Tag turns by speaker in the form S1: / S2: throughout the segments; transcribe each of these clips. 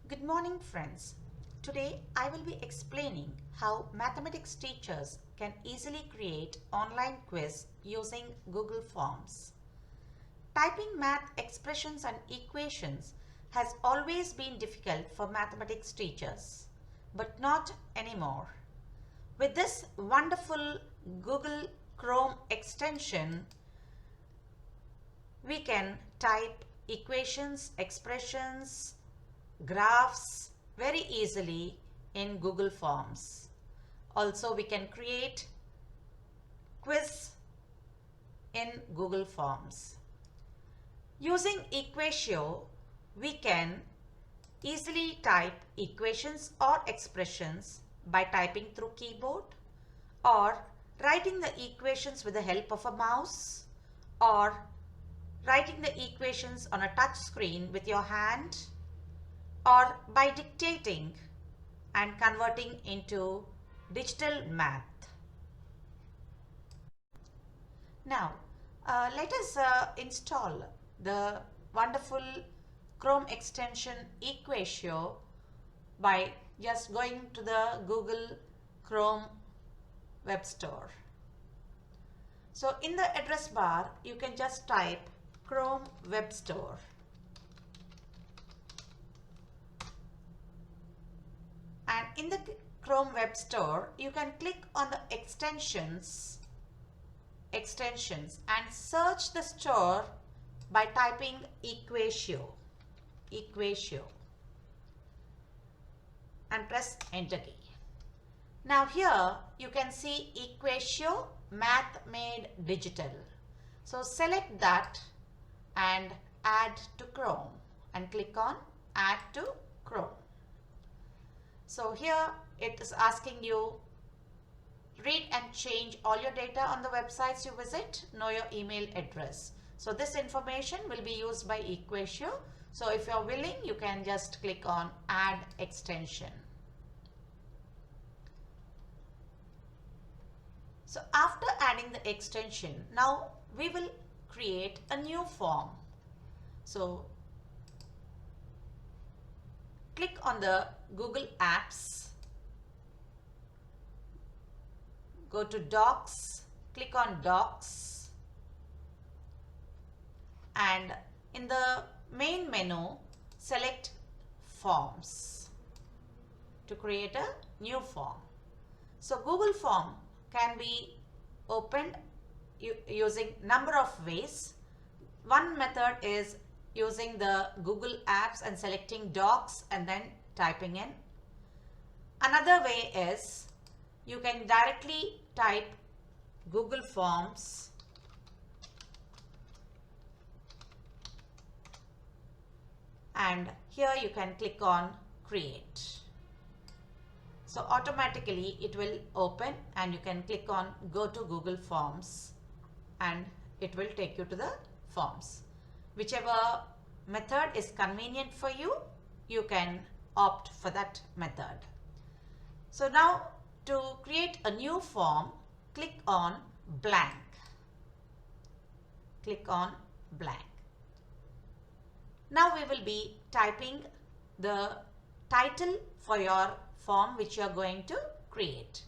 S1: Good morning, friends. Today I will be explaining how mathematics teachers can easily create online quiz using Google Forms. Typing math expressions and equations has always been difficult for mathematics teachers, but not anymore. With this wonderful Google Chrome extension, we can type equations, expressions, graphs very easily in Google Forms. Also, we can create quiz in Google Forms. Using Equatio, we can easily type equations or expressions by typing through keyboard or writing the equations with the help of a mouse or writing the equations on a touch screen with your hand or by dictating and converting into digital math. Now, let us install the wonderful Chrome extension Equatio by just going to the Google Chrome web store. So in the address bar, you can just type Chrome web store. And in the Chrome web store, you can click on the extensions and search the store by typing Equatio and press enter key. Now here you can see Equatio Math Made Digital. So select that and add to Chrome and click on add to Chrome. So here it is asking you read and change all your data on the websites you visit, know your email address. So this information will be used by Equatio. So if you're willing, you can just click on add extension. So after adding the extension, now we will create a new form. So click on the Google Apps, go to Docs, click on Docs, and in the main menu, select Forms to create a new form. So Google Form can be opened using number of ways. One method is using the Google Apps and selecting Docs and then typing in. Another way is you can directly type Google Forms and here you can click on create. So automatically it will open and you can click on go to Google Forms and it will take you to the forms. Whichever method is convenient for you, you can opt for that method. So now to create a new form, click on blank. Click on blank. Now we will be typing the title for your form which you are going to create.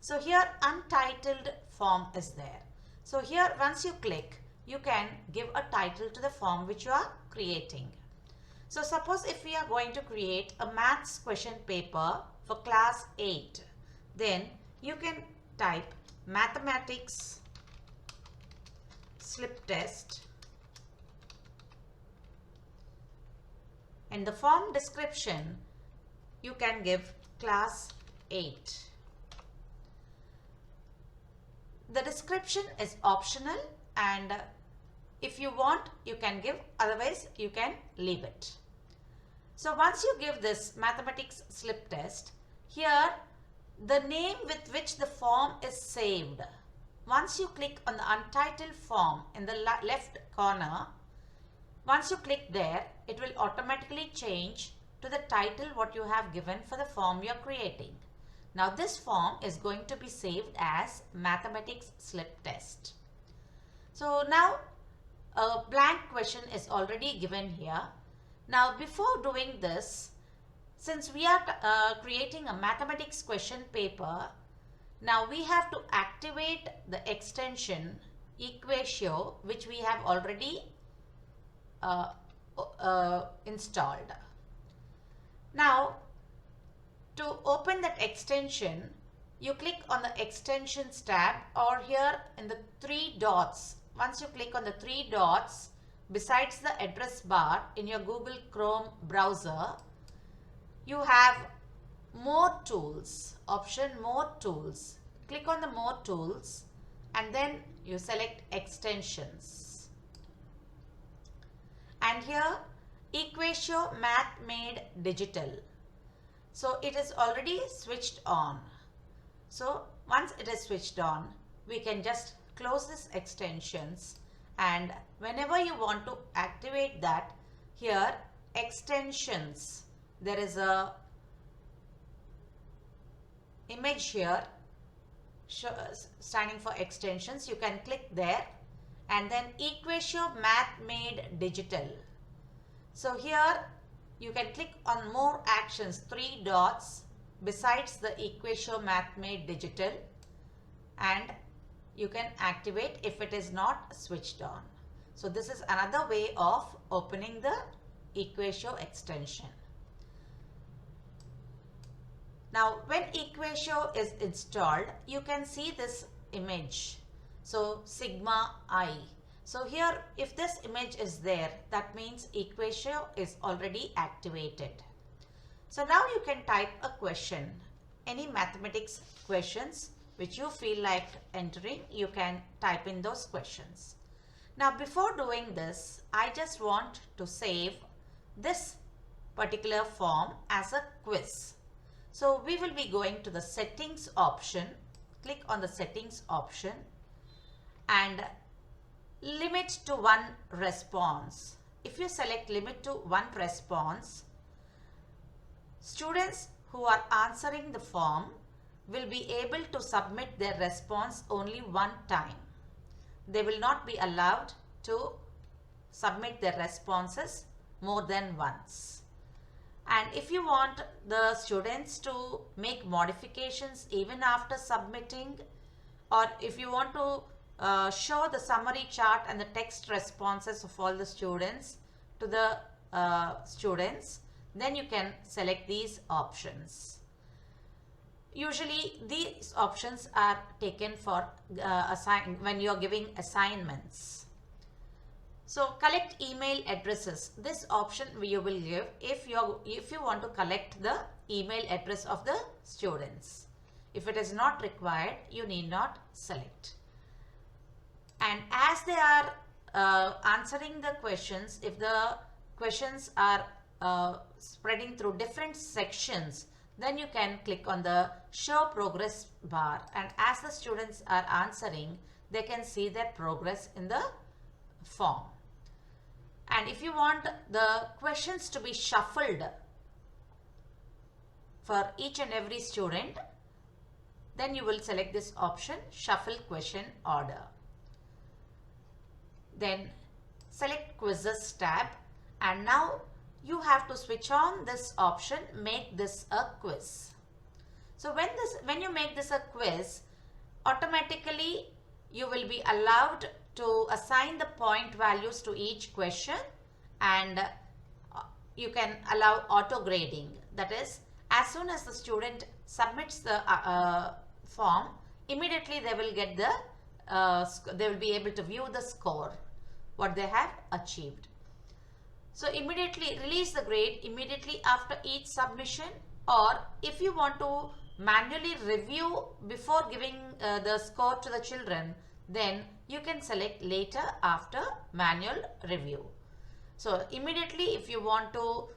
S1: So here untitled form is there. So here once you click, you can give a title to the form which you are creating. So suppose if we are going to create a maths question paper for class 8, then you can type mathematics slip test. In the form description, you can give class 8. The description is optional and if you want, you can give, otherwise you can leave it. So once you give this mathematics slip test, here the name with which the form is saved. Once you click on the untitled form in the left corner, once you click there, it will automatically change to the title what you have given for the form you are creating. Now this form is going to be saved as mathematics slip test. So now a blank question is already given here. Now before doing this, Since we are creating a mathematics question paper, now we have to activate the extension Equatio, which we have already installed. Now, to open that extension, you click on the extensions tab, or here in the three dots. Once you click on the three dots besides the address bar in your Google Chrome browser, you have more tools, option more tools. Click on the more tools and then you select extensions. And here Equatio Math Made Digital. So it is already switched on. So once it is switched on, we can just close this extensions, and whenever you want to activate that, here extensions, there is a image here standing for extensions. You can click there and then Equatio Math Made Digital. So here you can click on more actions, three dots besides the Equatio Math Made Digital, and you can activate if it is not switched on. So this is another way of opening the Equatio extension. Now when Equatio is installed, you can see this image. So sigma I. So here if this image is there, that means Equatio is already activated. So now you can type a question, any mathematics questions which you feel like entering, you can type in those questions. Now before doing this, I just want to save this particular form as a quiz. So we will be going to the settings option, click on the settings option and limit to one response. If you select limit to one response, students who are answering the form will be able to submit their response only one time. They will not be allowed to submit their responses more than once. And if you want the students to make modifications even after submitting, or if you want to show the summary chart and the text responses of all the students to the students, then you can select these options. Usually these options are taken for when you are giving assignments. So collect email addresses. This option you will give if you want to collect the email address of the students. If it is not required, you need not select. And as they are answering the questions, if the questions are spreading through different sections, then you can click on the show progress bar, and as the students are answering, they can see their progress in the form. And if you want the questions to be shuffled for each and every student, then you will select this option, shuffle question order. Then select quizzes tab, and now you have to switch on this option, make this a quiz. So when you make this a quiz, automatically you will be allowed to assign the point values to each question, and you can allow auto grading. That is, as soon as the student submits the form, immediately they will get they will be able to view the score, what they have achieved. So immediately release the grade immediately after each submission, or if you want to manually review before giving the score to the children, then you can select later after manual review. So immediately if you want to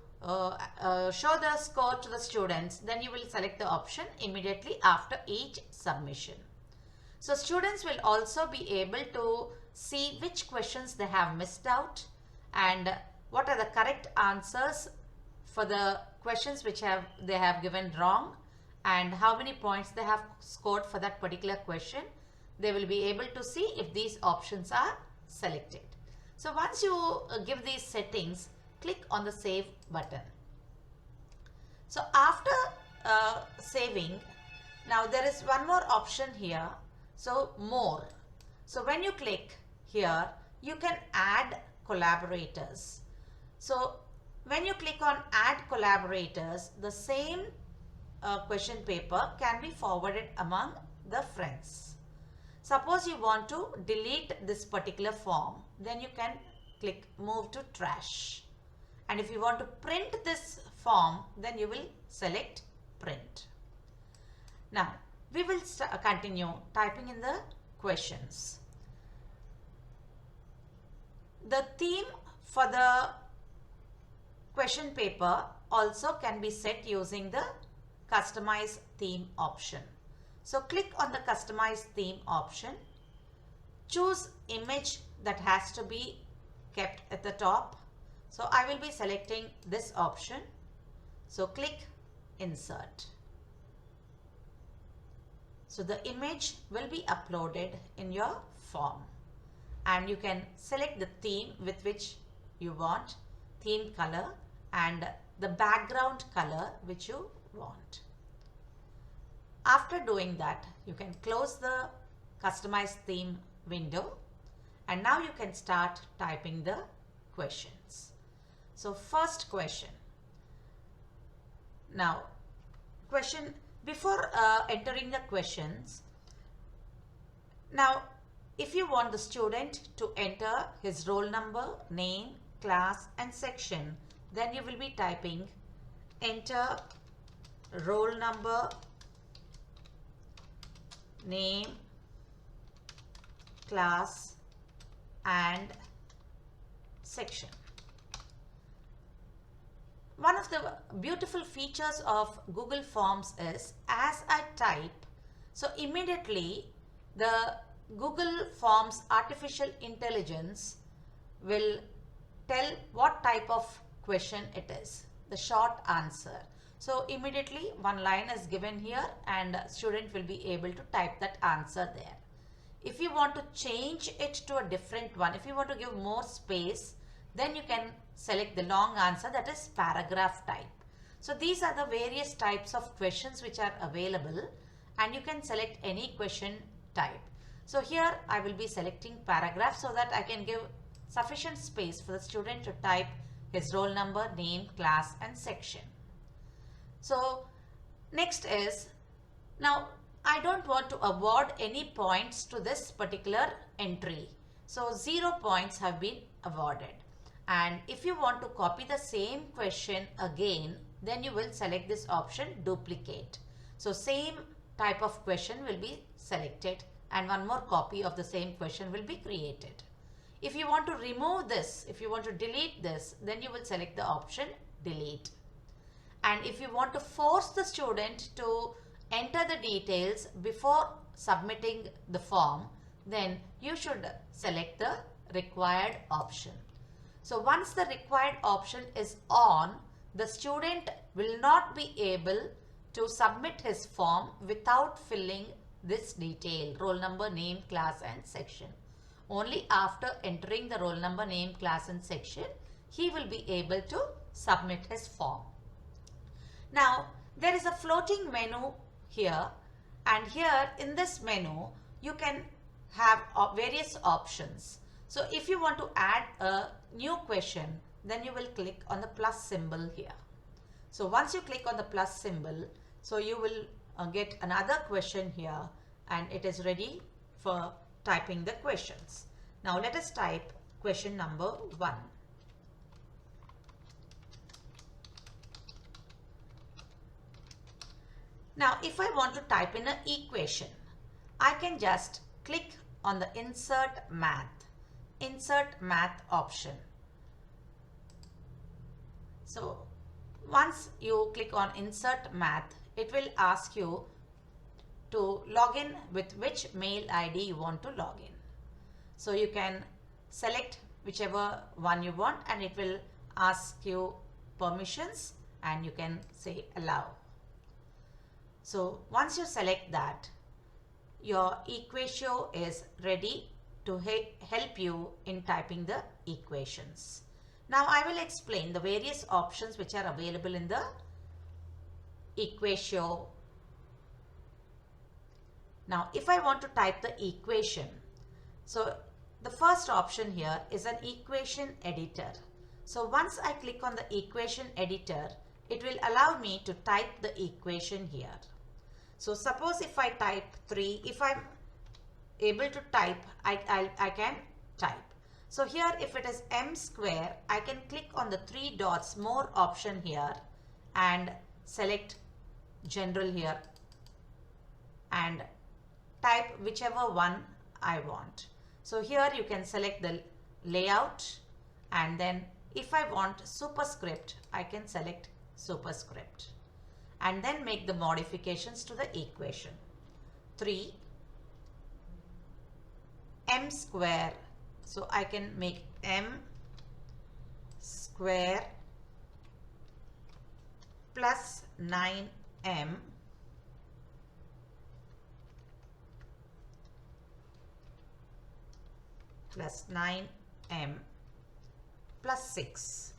S1: show the score to the students, then you will select the option immediately after each submission. So students will also be able to see which questions they have missed out and what are the correct answers for the questions which they have given wrong, and how many points they have scored for that particular question. They will be able to see if these options are selected. So once you give these settings, click on the save button. So after saving, now there is one more option here. So more. So when you click here, you can add collaborators. So when you click on add collaborators, the same question paper can be forwarded among the friends. Suppose you want to delete this particular form, then you can click move to trash. And if you want to print this form, then you will select print. Now we will continue typing in the questions. The theme for the question paper also can be set using the customize theme option. So click on the customize theme option. Choose image that has to be kept at the top. So I will be selecting this option. So click insert. So the image will be uploaded in your form, and you can select the theme with which you want, theme color, and the background color which you want. After doing that, you can close the customize theme window, and now you can start typing the questions. So first question. Now question, before entering the questions, now if you want the student to enter his roll number, name, class and section, then you will be typing enter roll number, name, class and section. One of the beautiful features of Google Forms is as I type, so immediately the Google Forms artificial intelligence will tell what type of question it is, the short answer. So immediately one line is given here and student will be able to type that answer there. If you want to change it to a different one, if you want to give more space, then you can select the long answer, that is paragraph type. So these are the various types of questions which are available, and you can select any question type. So here I will be selecting paragraph so that I can give sufficient space for the student to type his roll number, name, class and section. So next is, now I don't want to award any points to this particular entry. So 0 points have been awarded. And if you want to copy the same question again, then you will select this option duplicate. So same type of question will be selected and one more copy of the same question will be created. If you want to remove this, if you want to delete this, then you will select the option delete. And if you want to force the student to enter the details before submitting the form, then you should select the required option. So once the required option is on, the student will not be able to submit his form without filling this detail, roll number, name, class and section. Only after entering the roll number, name, class and section, he will be able to submit his form. Now there is a floating menu here, and here in this menu you can have various options. So if you want to add a new question, then you will click on the plus symbol here. So once you click on the plus symbol, so you will get another question here and it is ready for typing the questions. Now let us type question number 1. Now if I want to type in an equation, I can just click on the insert math option. So once you click on insert math, it will ask you to log in with which mail ID you want to log in. So you can select whichever one you want and it will ask you permissions and you can say allow. So once you select that, your Equatio is ready to help you in typing the equations. Now I will explain the various options which are available in the Equatio. Now if I want to type the equation, so the first option here is an equation editor. So once I click on the equation editor, it will allow me to type the equation here. So suppose if I type 3, if I'm able to type, I can type. So here if it is m square, I can click on the 3 dots more option here and select general here and type whichever one I want. So here you can select the layout, and then if I want superscript, I can select superscript and then make the modifications to the equation. 3 m square, so I can make m square plus 9m plus 9m plus 6.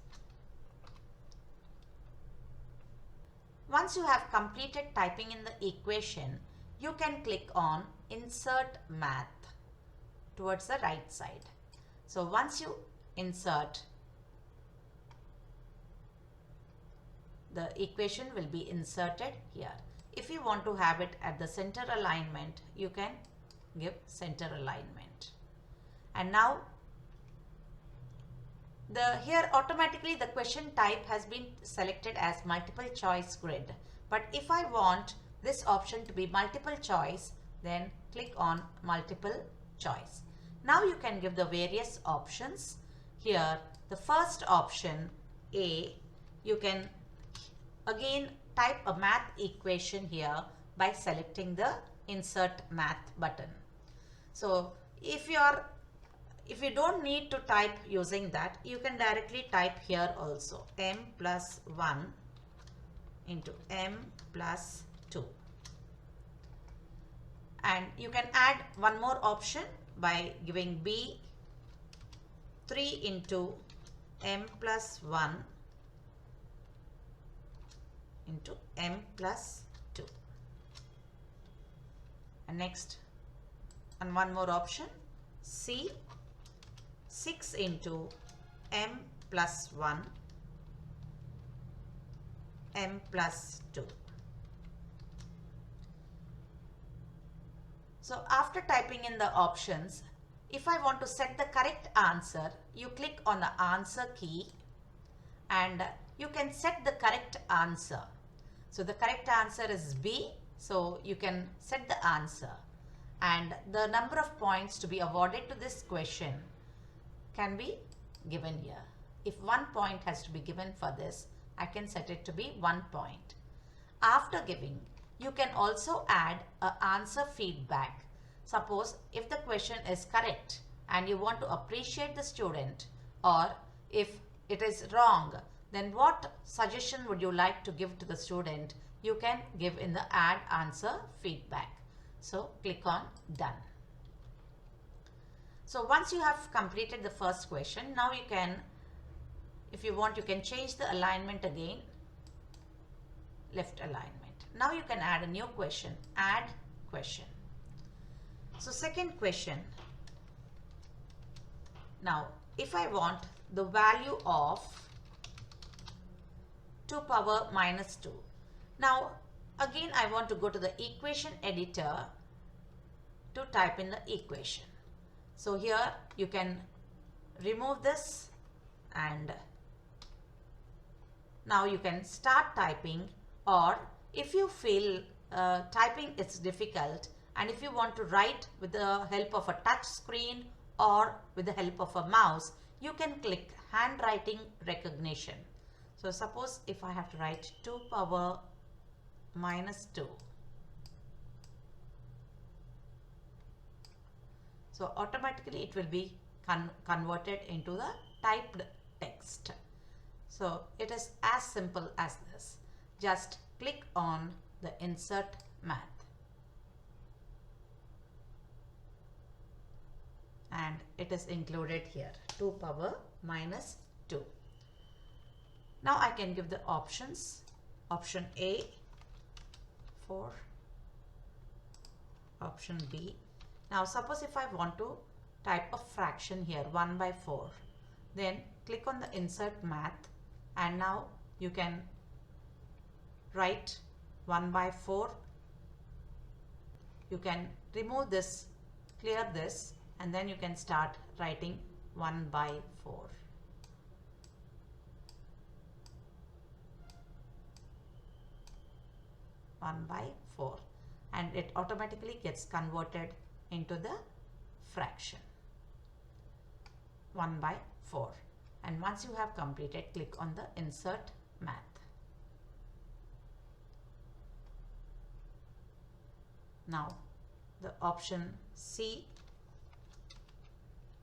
S1: Once you have completed typing in the equation, you can click on Insert Math towards the right side. So once you insert, the equation will be inserted here. If you want to have it at the center alignment, you can give center alignment. And now here automatically the question type has been selected as multiple choice grid. But if I want this option to be multiple choice, then click on multiple choice. Now you can give the various options. Here the first option A, you can again type a math equation here by selecting the insert math button. So if you don't need to type using that, you can directly type here also m plus 1 into m plus 2. And you can add one more option by giving B 3 into m plus 1 into m plus 2. And next, and one more option, C 6 into m plus 1 m plus 2. So after typing in the options, if I want to set the correct answer, you click on the answer key and you can set the correct answer. So the correct answer is B, so you can set the answer, and the number of points to be awarded to this question can be given here. If 1 point has to be given for this, I can set it to be 1 point. After giving, you can also add an answer feedback. Suppose if the question is correct and you want to appreciate the student, or if it is wrong, then what suggestion would you like to give to the student? You can give in the add answer feedback. So click on done. So once you have completed the first question, now you can, if you want, you can change the alignment again, left alignment. Now you can add a new question, add question. So second question. Now if I want the value of 2 power minus 2. Now again I want to go to the equation editor to type in the equation. So here you can remove this, and now you can start typing, or if you feel typing is difficult and if you want to write with the help of a touch screen or with the help of a mouse, you can click handwriting recognition. So suppose if I have to write 2 power minus 2. So automatically it will be converted into the typed text. So it is as simple as this. Just click on the insert math. And it is included here, 2 power minus 2. Now I can give the options. Option A, 4. Option B. Now suppose if I want to type a fraction here, 1 by 4, then click on the insert math, and now you can write 1 by 4. You can remove this, clear this, and then you can start writing 1 by 4. One by 4, and it automatically gets converted into the fraction 1 by 4. And once you have completed, click on the insert math. Now the option C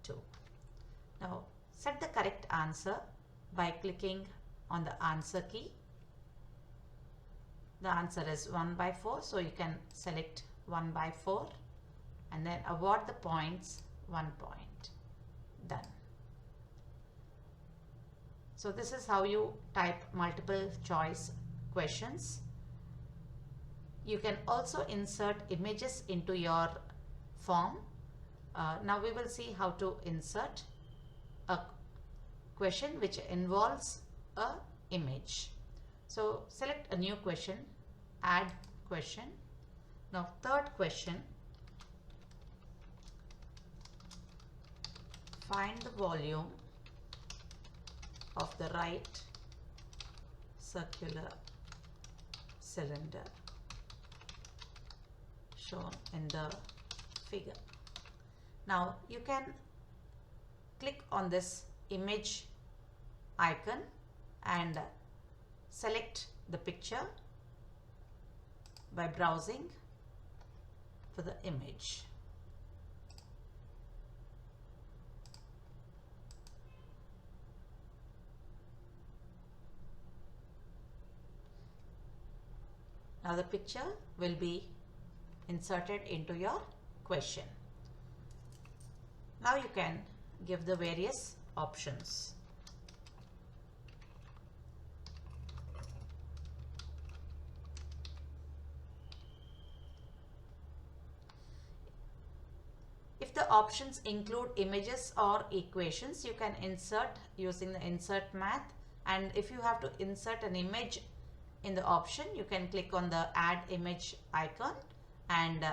S1: 2. Now set the correct answer by clicking on the answer key. The answer is 1 by 4, so you can select 1 by 4 and then award the points 1 point. Done. So this is how you type multiple choice questions. You can also insert images into your form. Now we will see how to insert a question which involves a image. So select a new question, add question. Now third question, find the volume of the right circular cylinder shown in the figure. Now you can click on this image icon and select the picture by browsing for the image. Now the picture will be inserted into your question. Now you can give the various options. If the options include images or equations, you can insert using the insert math, and if you have to insert an image in the option, you can click on the add image icon and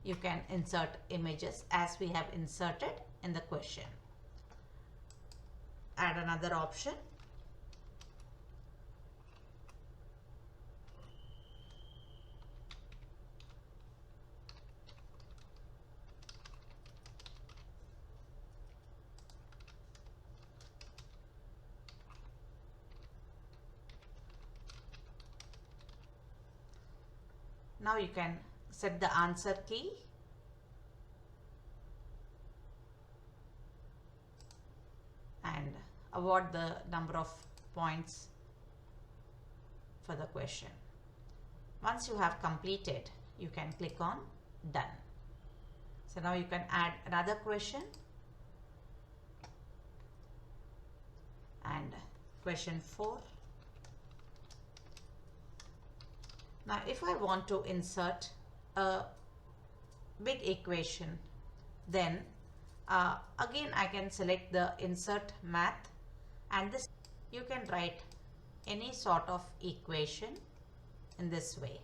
S1: you can insert images as we have inserted in the question. Add another option. Now you can set the answer key and award the number of points for the question. Once you have completed, you can click on done. So now you can add another question, and question 4. Now if I want to insert a big equation, then again I can select the insert math, and this you can write any sort of equation in this way.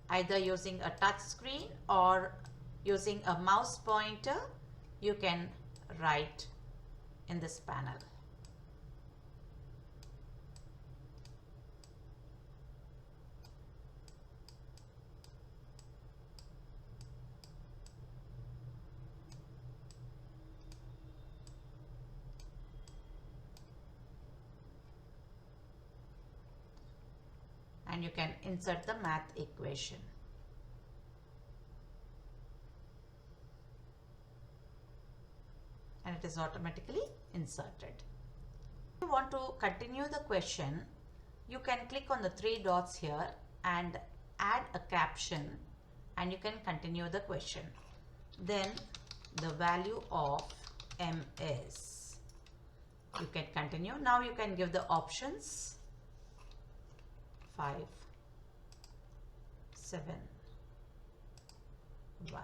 S1: Either using a touch screen or using a mouse pointer, you can write in this panel. And you can insert the math equation. And it is automatically inserted. If you want to continue the question, you can click on the 3 dots here and add a caption, and you can continue the question. Then the value of M is. You can continue. Now you can give the options 5, 7, 1.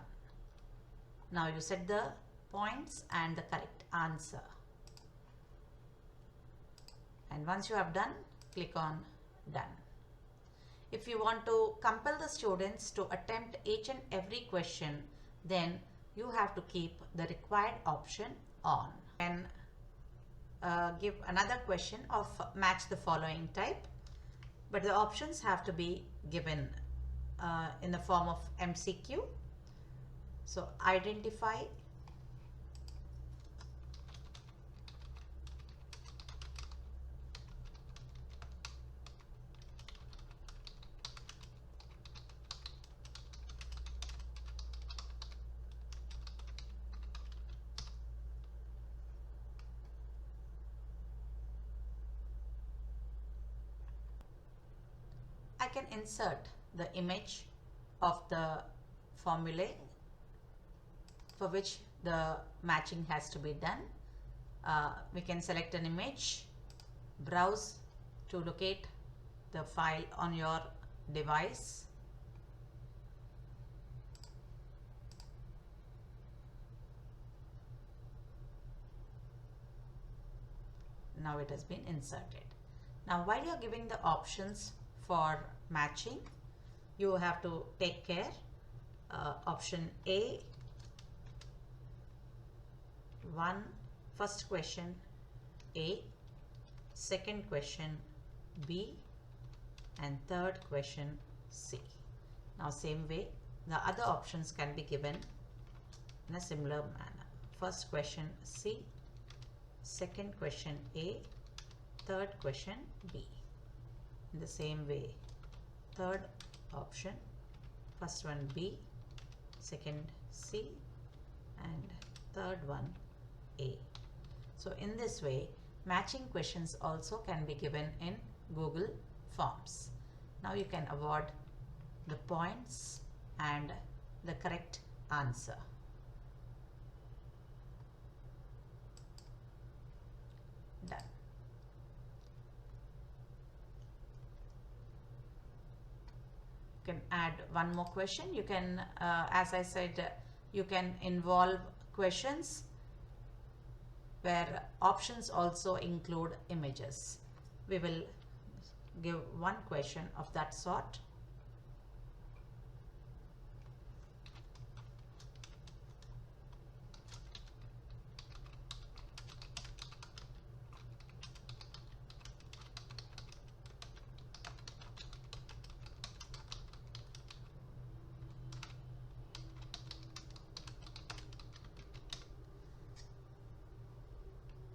S1: Now you set the points and the correct answer. And once you have done, click on done. If you want to compel the students to attempt each and every question, then you have to keep the required option on. And give another question of match the following type, but the options have to be given in the form of MCQ. So identify I can insert the image of the formulae for which the matching has to be done. We can select an image, browse to locate the file on your device. Now it has been inserted. Now while you are giving the options for matching, you have to take care. Option A, first question A, second question B, and third question C. Now same way the other options can be given in a similar manner. First question C, second question A, third question B. In the same way, third option, first one B, second C, and third one A. So in this way, matching questions also can be given in Google Forms. Now you can award the points and the correct answer. Done. You can add one more question. You can, as I said, you can involve questions where options also include images. We will give one question of that sort.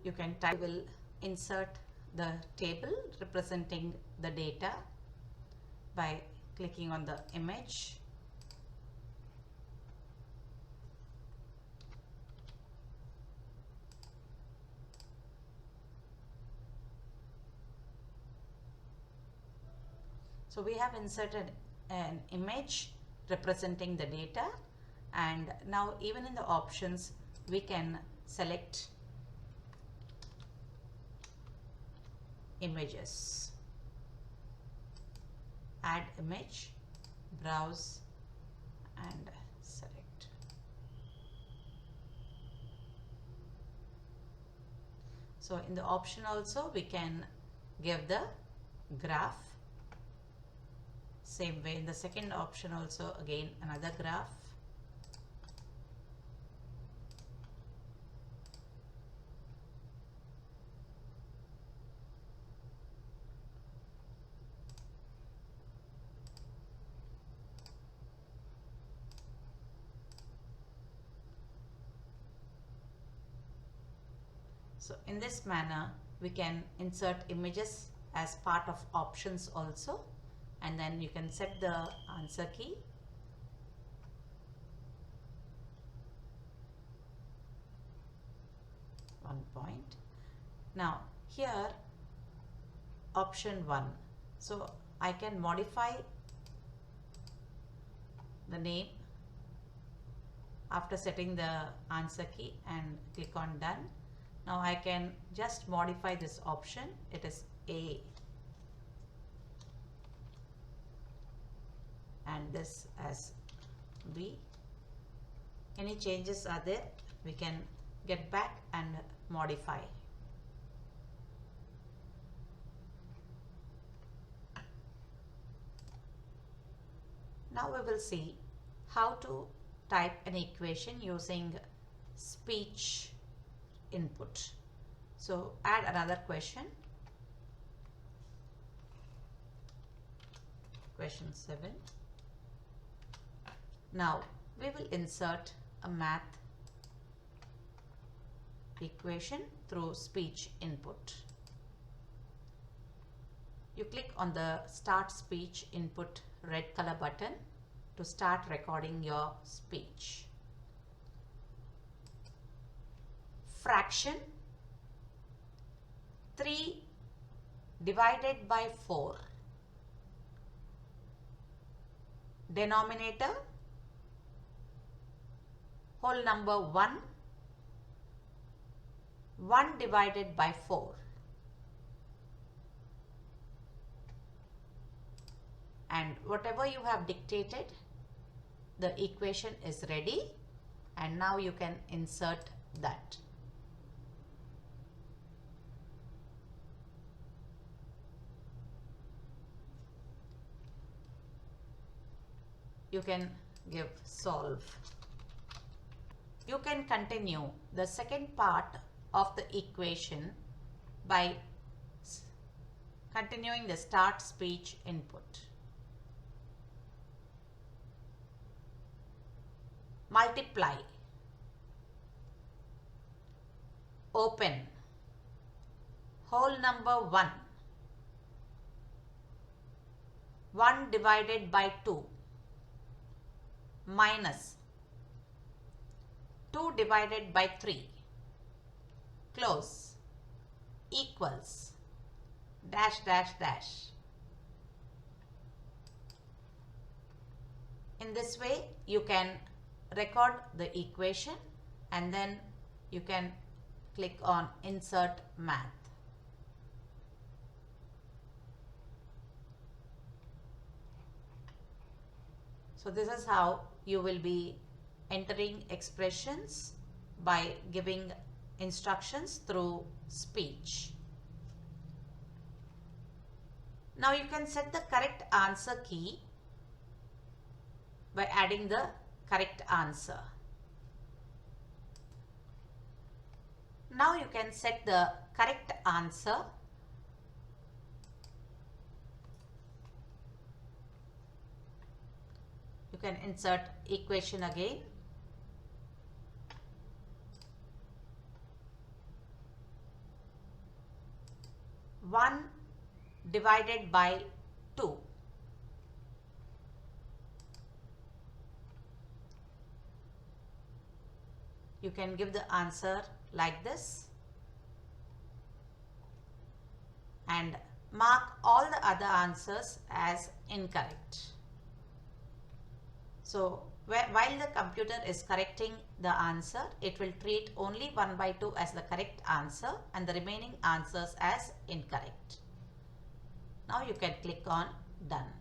S1: You can type, will insert the table representing the data by clicking on the image. So we have inserted an image representing the data, and now even in the options we can select images, add image, browse and select. So in the option also we can give the graph. Same way in the second option also again another graph. So in this manner we can insert images as part of options also, and then you can set the answer key. One point. Now here option 1. So I can modify the name after setting the answer key and click on done. Now I can just modify this option. It is A and this as B. Any changes are there, we can get back and modify. Now we will see how to type an equation using speech input. So add another question. Question 7. Now we will insert a math equation through speech input. You click on the Start Speech Input red color button to start recording your speech. Fraction 3 divided by 4. Denominator whole number 1. 1 divided by 4. And whatever you have dictated, the equation is ready, and now you can insert that. You can give solve. You can continue the second part of the equation by continuing the start speech input. Multiply, open, whole number 1, 1 divided by 2, minus 2 divided by 3, close, equals, dash dash dash. In this way you can record the equation and then you can click on Insert Math. So this is how you will be entering expressions by giving instructions through speech. Now you can set the correct answer key by adding the correct answer. Now you can set the correct answer you can insert equation again. One divided by 2. You can give the answer like this and mark all the other answers as incorrect. So while the computer is correcting the answer, it will treat only 1 by 2 as the correct answer and the remaining answers as incorrect. Now you can click on done.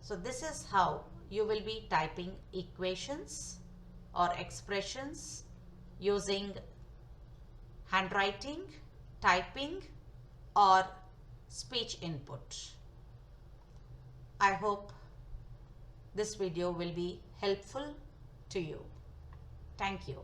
S1: So this is how you will be typing equations or expressions using handwriting, typing or speech input. I hope this video will be helpful to you. Thank you.